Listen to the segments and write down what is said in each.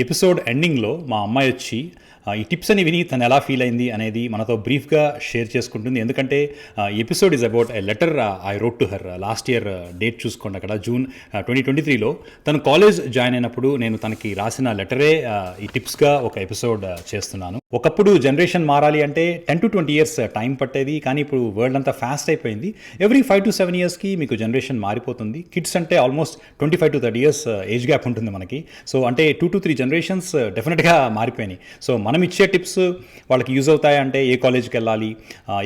Episode ఎండింగ్లో మా అమ్మాయి వచ్చి ఈ టిప్స్ అని విని తను ఎలా ఫీల్ అయింది అనేది మనతో బ్రీఫ్గా షేర్ చేసుకుంటుంది. ఎందుకంటే episode is about a letter I wrote to her last year. Date చూసుకోండి అక్కడ జూన్ 2023లో తను కాలేజ్ జాయిన్ అయినప్పుడు నేను తనకి రాసిన లెటరే ఈ టిప్స్గా ఒక ఎపిసోడ్ చేస్తున్నాను. ఒకప్పుడు జనరేషన్ మారాలి అంటే 10 to 20 years టైం పట్టేది, కానీ ఇప్పుడు వరల్డ్ అంతా ఫాస్ట్ అయిపోయింది. ఎవ్రీ 5 to 7 yearsకి మీకు జనరేషన్ మారిపోతుంది. కిడ్స్ అంటే almost 25 to 30 years age gap ఉంటుంది మనకి. సో అంటే 2 to 3 generations డెఫినెట్గా మారిపోయినాయి. సో మనం ఇచ్చే టిప్స్ వాళ్ళకి యూజ్ అవుతాయంటే ఏ కాలేజ్కి వెళ్ళాలి,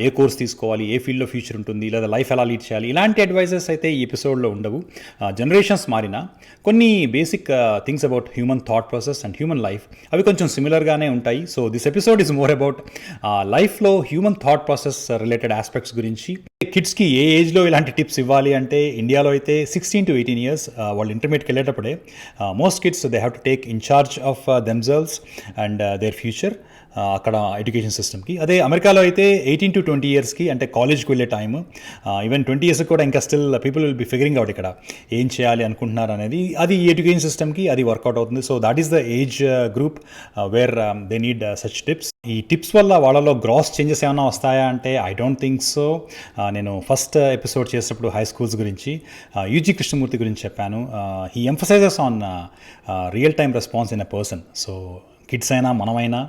ఏ కోర్స్ తీసుకోవాలి, ఏ ఫీల్డ్లో ఫ్యూచర్ ఉంటుంది, లేదా లైఫ్ ఎలా లీడ్ చేయాలి, ఇలాంటి అడ్వైజెస్ అయితే ఈ ఎపిసోడ్లో ఉండవు. జనరేషన్స్ మారినా కొన్ని basic things about human thought process and human life అవి కొంచెం సిమిలర్గానే ఉంటాయి. So this episode is more about లైఫ్లో human thought process related aspects గురించి. కిడ్స్కి ఏ ఏజ్లో ఇలాంటి టిప్స్ ఇవ్వాలి అంటే ఇండియాలో అయితే 16 to 18 years వాళ్ళు ఇంటర్మీడియట్కి వెళ్ళేటప్పుడే most kids they have to take in charge of themselves and their future అక్కడ ఎడ్యుకేషన్ సిస్టమ్కి. అదే అమెరికాలో అయితే 18 to 20 yearsకి అంటే కాలేజ్కి వెళ్ళే టైమ్. ఈవెన్ 20 years కూడా ఇంకా still people will be figuring out ఇక్కడ ఏం చేయాలి అనుకుంటున్నారు అనేది. అది ఈ ఎడ్యుకేషన్ సిస్టమ్కి అది వర్కౌట్ అవుతుంది. So that is the age group where they need such tips. ఈ టిప్స్ వల్ల వాళ్ళలో గ్రాస్ చేంజెస్ ఏమైనా వస్తాయా అంటే ఐ డోంట్ థింక్ సో. నేను ఫస్ట్ ఎపిసోడ్ చేసినప్పుడు హై స్కూల్స్ గురించి యూజీ కృష్ణమూర్తి గురించి చెప్పాను. He emphasises on real time response in a person. So kids అయినా మనమైనా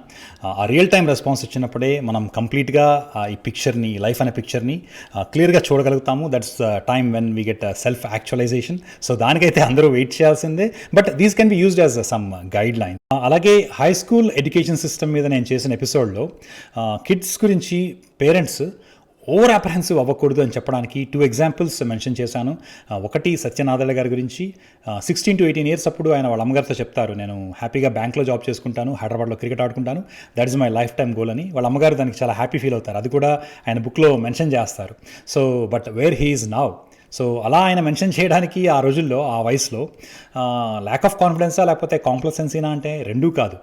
ఆ రియల్ టైం రెస్పాన్స్ వచ్చినప్పుడే మనం కంప్లీట్గా ఈ పిక్చర్ని, లైఫ్ అనే పిక్చర్ని క్లియర్గా చూడగలుగుతాము. That's time when we get self actualisation. So దానికైతే అందరూ వెయిట్ చేయాల్సిందే, but these can be used as some guide line. అలాగే హై స్కూల్ ఎడ్యుకేషన్ సిస్టమ్ మీద నేను చేసిన ఎపిసోడ్లో కిడ్స్ గురించి పేరెంట్స్ ఓవర్ అప్రహెన్సివ్ అవ్వకూడదు అని చెప్పడానికి 2 examples మెన్షన్ చేశాను. ఒకటి సత్య నాదెల్ల గారి గురించి. 16 to 18 years అప్పుడు ఆయన వాళ్ళ అమ్మగారితో చెప్తారు, నేను హ్యాపీగా బ్యాంక్లో జాబ్ చేసుకుంటాను, హైదరాబాద్లో క్రికెట్ ఆడుకుంటాను, that is my lifetime goal అని. వాళ్ళ అమ్మగారు దానికి చాలా హ్యాపీ ఫీల్ అవుతారు. అది కూడా ఆయన బుక్లో మెన్షన్ చేస్తారు. So but where he is now. So అలా ఆయన మెన్షన్ చేయడానికి ఆ రోజుల్లో, ఆ వయసులో ల్యాక్ ఆఫ్ కాన్ఫిడెన్సా లేకపోతే కాంప్లసెన్సీనా అంటే రెండూ కాదు.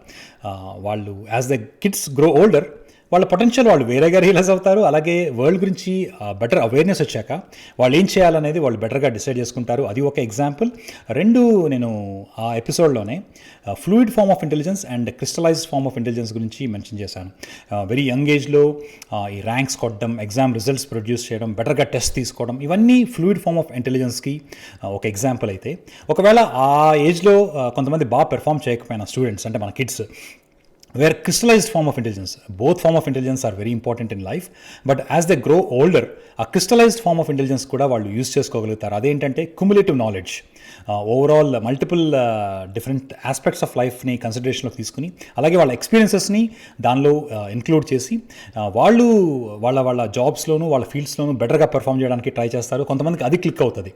వాళ్ళు as the kids grow older వాళ్ళ పొటెన్షియల్ వాళ్ళు వేరేగా రియలైజ్ అవుతారు. అలాగే వరల్డ్ గురించి బెటర్ అవేర్నెస్ వచ్చాక వాళ్ళు ఏం చేయాలనేది వాళ్ళు బెటర్గా డిసైడ్ చేసుకుంటారు. అది ఒక ఎగ్జాంపుల్. రెండు నేను ఆ ఎపిసోడ్లోనే fluid form of intelligence and crystallised form of intelligence గురించి మెన్షన్ చేశాను. వెరీ యంగ్ ఏజ్లో ఈ ర్యాంక్స్ కొట్టడం, ఎగ్జామ్ రిజల్ట్స్ ప్రొడ్యూస్ చేయడం, బెటర్గా టెస్ట్ తీసుకోవడం, ఇవన్నీ ఫ్లూయిడ్ ఫార్మ్ ఆఫ్ ఇంటెలిజెన్స్కి ఒక ఎగ్జాంపుల్ అయితే, ఒకవేళ ఆ ఏజ్లో కొంతమంది బాగా పెర్ఫామ్ చేయకపోయిన స్టూడెంట్స్ అంటే మన kids, where crystallized form of intelligence, both form of intelligence are very important in life, but as they grow older a crystallized form of intelligence కూడా వాళ్ళు యూజ్ చేసుకోగలుగుతారు. అదేంటంటే cumulative knowledge. Overall multiple different aspects of లైఫ్ని కన్సిడరేషన్లోకి తీసుకుని, అలాగే వాళ్ళ ఎక్స్పీరియన్సెస్ని దానిలో include చేసి వాళ్ళు వాళ్ళ జాబ్స్లోనూ వాళ్ళ ఫీల్డ్స్లోనూ బెటర్గా పెర్ఫామ్ చేయడానికి ట్రై చేస్తారు. కొంతమందికి అది క్లిక్ అవుతుంది.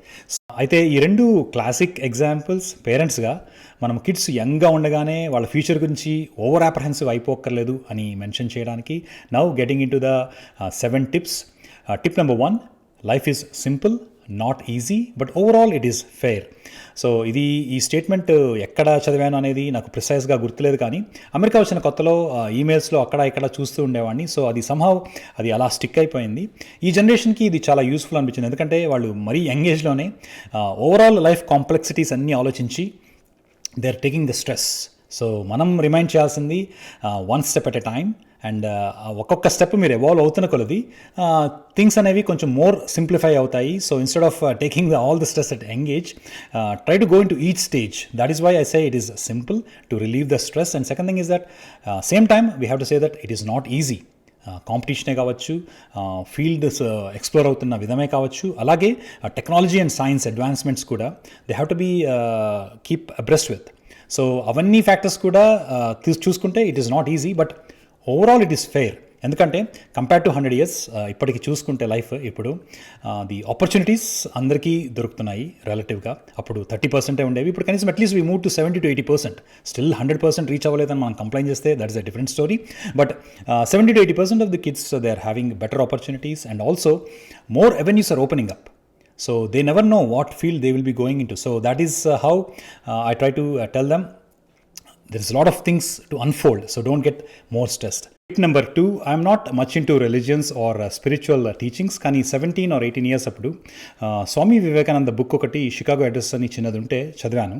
అయితే ఈ రెండు క్లాసిక్ ఎగ్జాంపుల్స్. పేరెంట్స్గా మనం కిడ్స్ యంగ్గా ఉండగానే వాళ్ళ ఫ్యూచర్ గురించి ఓవర్ అప్రహెన్సివ్ అయిపోక్కర్లేదు అని మెన్షన్ చేయడానికి. Now getting in to the 7 tips. Tip number 1, life is simple, not easy, but overall it is fair. So ఈ స్టేట్మెంట్ ఎక్కడ చదివాను అనేది నాకు ప్రిసైజ్గా గుర్తులేదు, కానీ అమెరికా వచ్చిన కొత్తలో ఈమెయిల్స్లో అక్కడ ఇక్కడ చూస్తూ ఉండేవాడిని. సో అది సంహౌ అది అలా స్టిక్ అయిపోయింది. ఈ జనరేషన్కి ఇది చాలా యూస్ఫుల్ అనిపించింది. ఎందుకంటే వాళ్ళు మరీ యంగ్ ఏజ్లోనే ఓవరాల్ లైఫ్ కాంప్లెక్సిటీస్ అన్నీ ఆలోచించి they are taking the stress. So మనం రిమైండ్ చేయాల్సింది 1 step at a time. And ఒక్కొక్క స్టెప్ మీరు ఎవాల్వ్ అవుతున్న కొలది థింగ్స్ అనేవి కొంచెం మోర్ సింప్లిఫై అవుతాయి. So instead of taking all the stress at young age, try to go into each stage. That is why I say it is simple to relieve the stress. And second thing is that same time we have to say that it is not easy. కాంపిటీషనే కావచ్చు, fields explore అవుతున్న విధమే కావచ్చు, అలాగే technology and science advancements కూడా they have to be keep abreast with. So అవన్నీ factors కూడా చూసుకుంటే it is not easy, but overall it is fair. ఎందుకంటే కంపేర్ టు 100 years ఇప్పటికి చూసుకుంటే లైఫ్ ఇప్పుడు ది ఆపర్చునిటీస్ అందరికీ దొరుకుతున్నాయి రిలేటివ్గా. అప్పుడు 30% ఉండేవి, ఇప్పుడు కనీసం at least we move to 70 to 80%. Still 100% reach అవ్వలేదని మనం కంప్లైంట్ చేస్తే that is a different story. But 70 to 80% of the kids they are having better opportunities and also more avenues are opening up. So they never know what field they will be going into. So that is how I try to tell them there is a lot of things to unfold, so don't get more stressed. Tip number 2, I am not much into religions or spiritual teachings, కానీ 17 or 18 years అప్పుడు Swami Vivekananda book ఒకటి Chicago address అని చిన్నది ఉంటే చదివాను.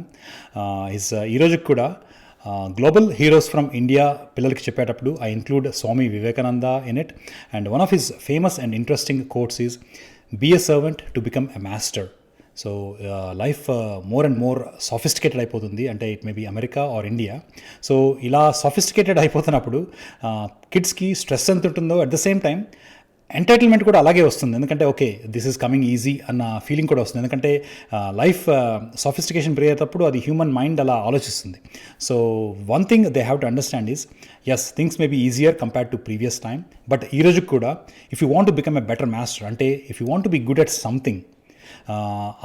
ఈ రోజుకి కూడా గ్లోబల్ హీరోస్ ఫ్రమ్ ఇండియా పిల్లలకి చెప్పేటప్పుడు I include Swami Vivekananda in it. And one of his famous and interesting quotes is be a servant to become a master. So life more and more sophisticated అయిపోతుంది, అంటే it may be America or India. So ఇలా sophisticated అయిపోతున్నప్పుడు కిడ్స్కి stress ఎంత ఉంటుందో at the same time entitlement కూడా అలాగే వస్తుంది. ఎందుకంటే okay this is coming easy అన్న ఫీలింగ్ కూడా వస్తుంది. ఎందుకంటే లైఫ్ సాఫిస్టికేషన్ పెరిగేటప్పుడు అది హ్యూమన్ మైండ్ అలా ఆలోచిస్తుంది. So one thing they have to understand is as things may be easier compared to previous time, but ఈ రోజుకి కూడా if you want to become a better master, అంటే if you want to be good at something,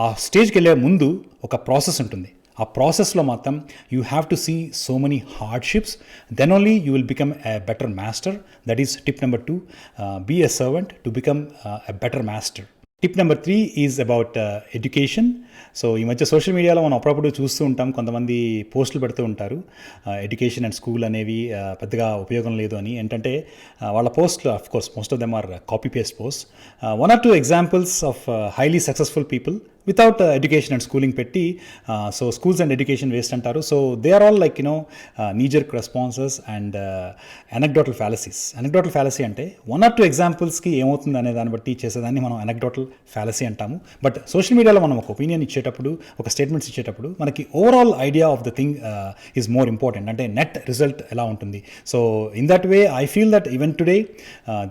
ఆ స్టేజ్కి వెళ్ళే ముందు ఒక process ఉంటుంది. ఆ ప్రాసెస్లో మాత్రం you have to see so many hardships, then only you will become a better master. That is tip number 2, be a servant to become a better master. Tip number 3 is about education. So ఈ మధ్య social మీడియాలో మనం అప్పుడప్పుడు చూస్తూ ఉంటాం, కొంతమంది పోస్టులు పెడుతూ ఉంటారు ఎడ్యుకేషన్ అండ్ స్కూల్ అనేవి పెద్దగా ఉపయోగం లేదు అని. ఏంటంటే వాళ్ళ పోస్ట్లు of course most of them are copy paste post. 1 or 2 examples of highly successful people without education and schooling పెట్టి so schools and education waste అంటారు. So they are all like knee jerk responses and anecdotal fallacies. Anecdotal fallacy అంటే 1 or 2 ఎగ్జాంపుల్స్కి ఏమవుతుంది అనే దాన్ని బట్టి చేసేదాన్ని మనం anecdotal fallacy అంటాము. బట్ సోషల్ మీడియాలో మనం ఒక ఒపీనియన్ ఇచ్చేటప్పుడు, ఒక స్టేట్మెంట్స్ ఇచ్చేటప్పుడు మనకి overall idea of the thing is more important, అంటే నెట్ రిజల్ట్ ఎలా ఉంటుంది. So in that way I feel that even today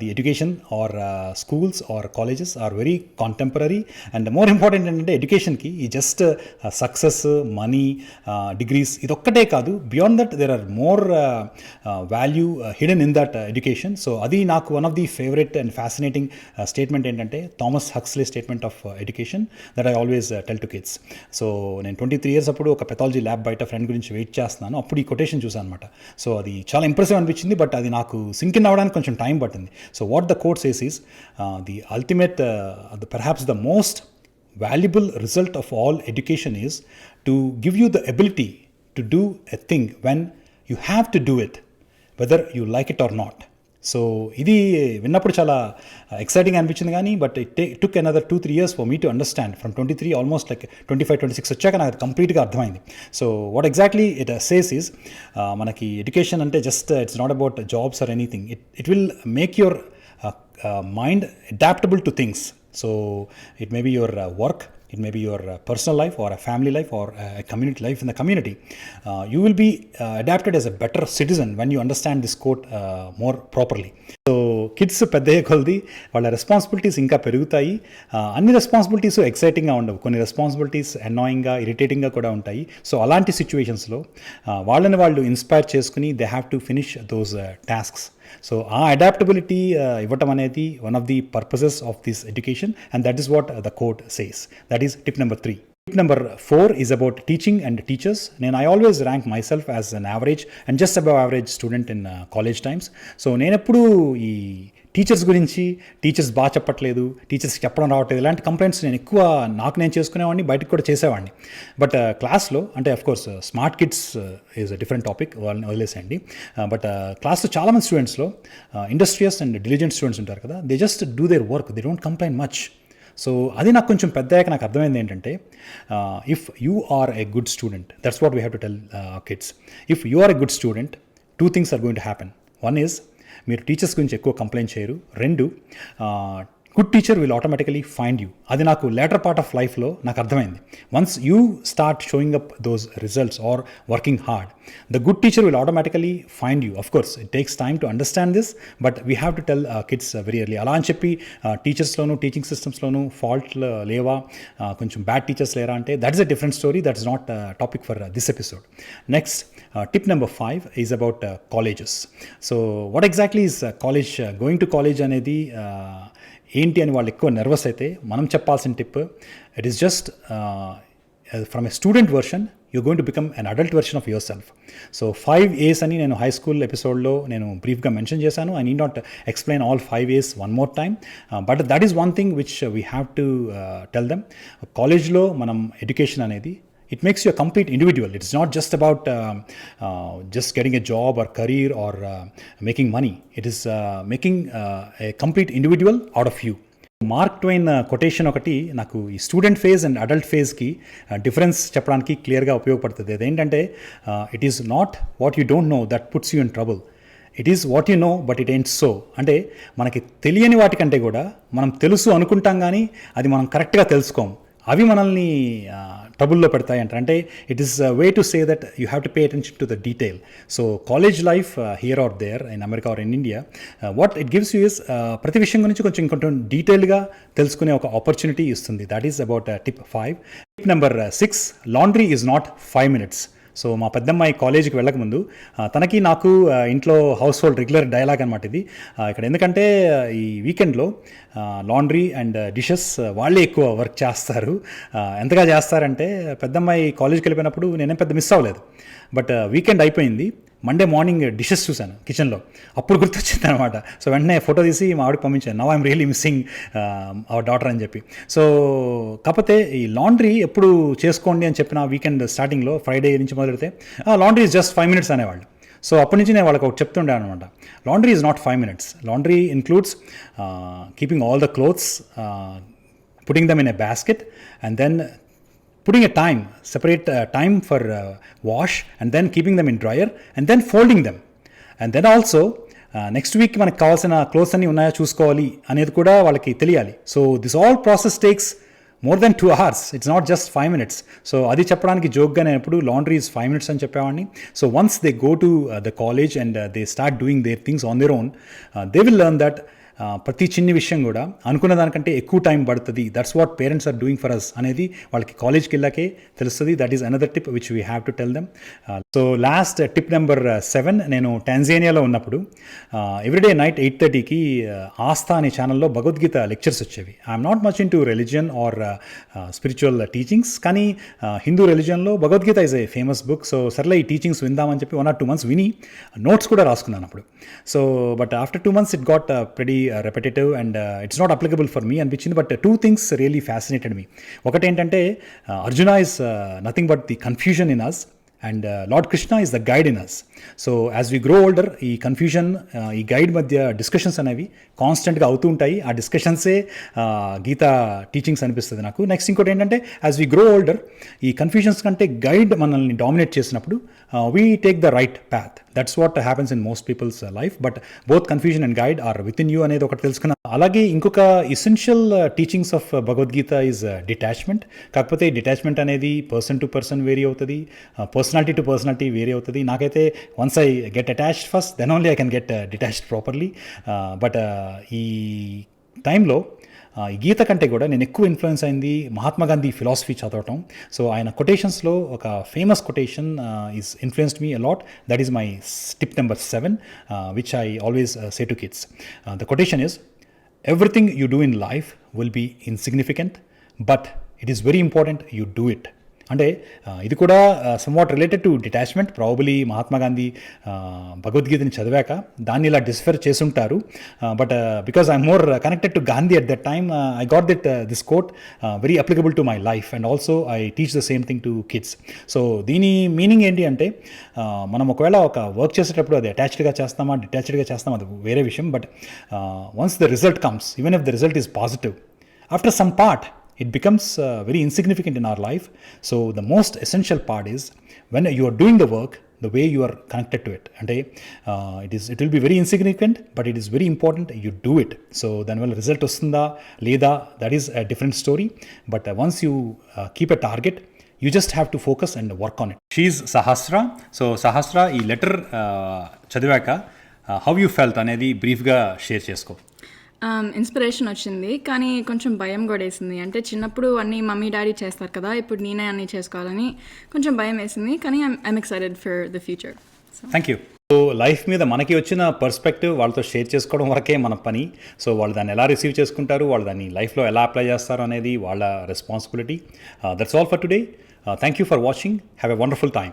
the education or schools or colleges are very contemporary. And more important ఏంటంటే ఎడ్యుకేషన్కి ఈ just success, money, degrees ఇదొక్కటే కాదు, beyond that there are more value hidden in that education. So అది నాకు one of the favourite and fascinating statement ఏంటంటే Thomas Huxley statement of education that I always tell to kids. So నేను 23 years అప్పుడు ఒక pathology lab బయట friend గురించి wait చేస్తున్నాను, అప్పుడు ఈ కొటేషన్ చూసాను అనమాట. సో అది చాలా ఇంప్రెసివ్ అనిపించింది, బట్ అది నాకు సింక్ ఇన్ అవ్వడానికి కొంచెం టైం పట్టింది. So what the quote says is the ultimate perhaps the most valuable result of all education is to give you the ability to do a thing when you have to do it, whether you like it or not. So ఇది విన్నప్పుడు చాలా exciting అనిపించింది, కానీ but it took another 2-3 years for me to understand. From 23 almost like 25-26 వచ్చాక నాకు కంప్లీట్గా అర్థమైంది. So what exactly it says is మనకి ఎడ్యుకేషన్ అంటే just it's not about jobs or anything. It will make your mind adaptable to things. So it may be your work, it may be your personal life or a family life or a community life in the community. You will be adapted as a better citizen when you understand this quote more properly. So kids పెద్దయ్యే కొలది వాళ్ళ responsibilities ఇంకా పెరుగుతాయి. అన్ని responsibilities ఎక్సైటింగ్గా ఉండవు, కొన్ని responsibilities అనాయింగ్గా, ఇరిటేటింగ్గా కూడా ఉంటాయి. సో అలాంటి సిచ్యువేషన్స్లో వాళ్ళని వాళ్ళు ఇన్స్పైర్ చేసుకుని they have to finish those tasks. So ఆ అడాప్టబిలిటీ ఇవ్వటం అనేది one of the purposes of this education, and that is what the quote says. That is tip number 3. Tip number 4 is about teaching and teachers. I always rank myself as an average and just above average student in college times. So నేను ఎప్పుడు ఈ teachers గురించి, teachers బాగా చెప్పట్లేదు, టీచర్స్కి చెప్పడం రావట్లేదు, ఇలాంటి కంప్లైంట్స్ నేను ఎక్కువ నేను చేసుకునేవాడిని, బయటకు కూడా చేసేవాడిని. బట్ క్లాస్లో అంటే of course smart kids is a different topic, వాళ్ళని వదిలేసేయండి. బట్ క్లాస్లో చాలామంది స్టూడెంట్స్లో ఇండస్ట్రియస్ అండ్ డిలిజెంట్ స్టూడెంట్స్ ఉంటారు కదా, they just do their work, they don't complaint much. So అది నాకు కొంచెం పెద్దయ్యాక నాకు అర్థమైంది ఏంటంటే, if you are a good student, that's what we have to tell kids. If you are a good student, 2 things are going to happen. 1 is మీరు teachers గురించి ఎక్కువ కంప్లైంట్ చేయరు. 2, good teacher will automatically find you. అది నాకు later part of లైఫ్లో నాకు అర్థమైంది. Once you start showing up those results or working hard, the good teacher will automatically find you. Of course it takes time to understand this, but we have to tell kids very early. అలా అని చెప్పి టీచర్స్లోను, teaching సిస్టమ్స్లోను fault లేవా, కొంచెం bad teachers లేరా అంటే that is a different story. That is not topic for this episode. Next, tip number 5 is about colleges. So what exactly is college? Going to college అనేది ఏంటి అని వాళ్ళు ఎక్కువ నర్వస్ అయితే మనం చెప్పాల్సిన tip, it is just from a student version you're going to become an adult version of yourself. So 5 A's అని నేను హై స్కూల్ ఎపిసోడ్లో నేను బ్రీఫ్గా మెన్షన్ చేశాను. I need not explain all 5 A's one more time, but that is one thing which we have to tell them. కాలేజ్లో మనం education అనేది it makes you a complete individual. It's not just about just getting a job or career or making money. It is making a complete individual out of you. Mark Twain quotation ఒకటి నాకు ఈ student phase and adult ఫేజ్కి difference చెప్పడానికి క్లియర్గా ఉపయోగపడుతుంది. అదేంటంటే it is not what you don't know that puts you in trouble, it is what you know but it ain't so. అంటే మనకి తెలియని వాటికంటే కూడా మనం తెలుసు అనుకుంటాం కానీ అది మనం కరెక్ట్గా తెలుసుకోం, అవి మనల్ని ట్రబుల్లో పెడతాయి అంటారు. అంటే it is way to say that you have to pay attention to the detail. So college life here or there in America or in India, what it gives you is ప్రతి విషయం గురించి కొంచెం డీటెయిల్గా తెలుసుకునే ఒక ఆపర్చునిటీ ఇస్తుంది. That is about tip 5. Tip number 6, laundry is not 5 minutes. So మా పెద్దమ్మాయి కాలేజీకి వెళ్ళకముందు తనకి నాకు ఇంట్లో హౌస్ హోల్డ్ రెగ్యులర్ డైలాగ్ అనమాట ఇది ఇక్కడ. ఎందుకంటే ఈ వీకెండ్లో లాండ్రీ అండ్ డిషెస్ వాళ్ళే ఎక్కువ వర్క్ చేస్తారు. ఎంతగా చేస్తారంటే పెద్దమ్మాయి కాలేజీకి వెళ్ళిపోయినప్పుడు నేనేం పెద్ద మిస్ అవ్వలేదు, బట్ వీకెండ్ అయిపోయింది, మండే మార్నింగ్ డిషెస్ చూశాను కిచెన్లో, అప్పుడు గుర్తొచ్చింది అనమాట. సో వెంటనే ఫోటో తీసి మా ఆవిడకి పంపించాను, now I'm really missing hour daughter అని చెప్పి. సో కాకపోతే ఈ లాండ్రీ ఎప్పుడు చేసుకోండి అని చెప్పిన వీకెండ్ స్టార్టింగ్లో ఫ్రైడే నుంచి మొదలెడితే లాండ్రీ ఈజ్ జస్ట్ 5 minutes అనేవాళ్ళు. సో అప్పటి నుంచి నేను వాళ్ళకి ఒకటి చెప్తుండే అనమాట, laundry is not 5 minutes. Laundry includes keeping all the clothes, putting them in a basket, and then putting a time, separate time for wash, and then keeping them in dryer, and then folding them. And then also next week మనకు కావాల్సిన clothes అన్నీ ఉన్నాయో చూసుకోవాలి అనేది కూడా వాళ్ళకి తెలియాలి. So this all process takes more than 2 hours. It's not just 5 minutes. So అది చెప్పడానికి జోక్గా నేను ఎప్పుడు లాండ్రీ ఈజ్ 5 minutes అని చెప్పేవాడిని. So once they go to the college and they start doing their things on their own, they will learn that ప్రతి చిన్ని విషయం కూడా అనుకున్న దానికంటే ఎక్కువ టైం పడుతుంది. That's what parents are doing for us అనేది వాళ్ళకి కాలేజ్కి వెళ్ళాకే తెలుస్తుంది. That is another tip which we have to tell them. So last tip number 7, నేను టాంజానియాలో ఉన్నప్పుడు ఎవ్రీడే నైట్ 8:30కి ఆస్థా అనే ఛానల్లో భగవద్గీత లెక్చర్స్ వచ్చేవి. I'm not much into religion or spiritual teachings, కానీ హిందూ రిలీజియన్లో Bhagavad Gita is a famous book. So సర్లే ఈ teachings విందామని చెప్పి 1 or 2 months విని నోట్స్ కూడా రాసుకున్నాను అప్పుడు. So but after 2 months it got pretty repetitive and it's not applicable for me అనిపించింది. But 2 things really fascinated me. ఒకటి ఏంటంటే Arjuna is nothing but the confusion in us and Lord Krishna is the guide in us. So as we grow older, ఈ confusion ఈ guide మధ్య discussions అనేవి కాన్స్టెంట్గా అవుతూ ఉంటాయి. ఆ డిస్కషన్సే గీతా టీచింగ్స్ అనిపిస్తుంది నాకు. నెక్స్ట్ ఇంకోటి ఏంటంటే యాజ్ వీ గ్రో ఓల్డర్, ఈ కన్ఫ్యూజన్స్ కంటే గైడ్ మనల్ని డామినేట్ చేసినప్పుడు we take the right path. That's what happens in most people's life. But both confusion and guide are within you అనేది ఒకటి తెలుసుకున్నాను. అలాగే ఇంకొక essential teachings of Bhagavad Gita is detachment. కాకపోతే డిటాచ్మెంట్ అనేది పర్సన్ టు పర్సన్ వేరీ అవుతుంది, personality to personality vary అవుతుంది. నాకైతే once I get attached first, then only I can get detached properly. But ఈ టైంలో ఈ గీత కంటే కూడా నేను ఎక్కువ ఇన్ఫ్లుయెన్స్ అయింది మహాత్మా గాంధీ ఫిలాసఫీ చదవటం. సో ఆయన కొటేషన్స్లో ఒక famous quotation is influenced me a lot. That is my tip number 7, which I always say to kids. The quotation is, everything you do in life will be insignificant, but it is very important you do it. అంటే ఇది కూడా somewhat related to detachment. Probably Mahatma Gandhi భగవద్గీతని చదివాక దాన్ని ఇలా decipher చేసుంటారు. But because I'm more connected to Gandhi at that time, I got this quote very applicable to my life and also I teach the same thing to kids. So దీని meaning ఏంటి అంటే మనం ఒకవేళ ఒక వర్క్ చేసేటప్పుడు అది అటాచ్డ్గా చేస్తామా డిటాచ్డ్గా చేస్తామా అది వేరే విషయం. But once the result comes, even if the result is positive, after some part it becomes very insignificant in our life. So the most essential part is when you are doing the work, the way you are connected to it. And it will be very insignificant, but it is very important you do it. So then well result ostunda leda, that is a different story. But once you keep a target, you just have to focus and work on it. She is Sahasra. So Sahasra, ee letter chadivaka how you felt anedi brief ga share chesko. Inspiration వచ్చింది, కానీ కొంచెం భయం కూడా వేసింది. అంటే చిన్నప్పుడు అన్నీ mummy daddy చేస్తారు కదా, ఇప్పుడు నేనే అన్నీ చేసుకోవాలని కొంచెం భయం వేసింది. కానీ I'm excited for the future. Thank you. So life మీద మనకి వచ్చిన పర్స్పెక్టివ్ వాళ్ళతో షేర్ చేసుకోవడం వరకే మన పని. సో వాళ్ళు దాన్ని ఎలా రిసీవ్ చేసుకుంటారు, వాళ్ళు దాన్ని లైఫ్లో ఎలా అప్లై చేస్తారు అనేది వాళ్ళ responsibility. That's all for today. Thank you for watching. Have a wonderful time.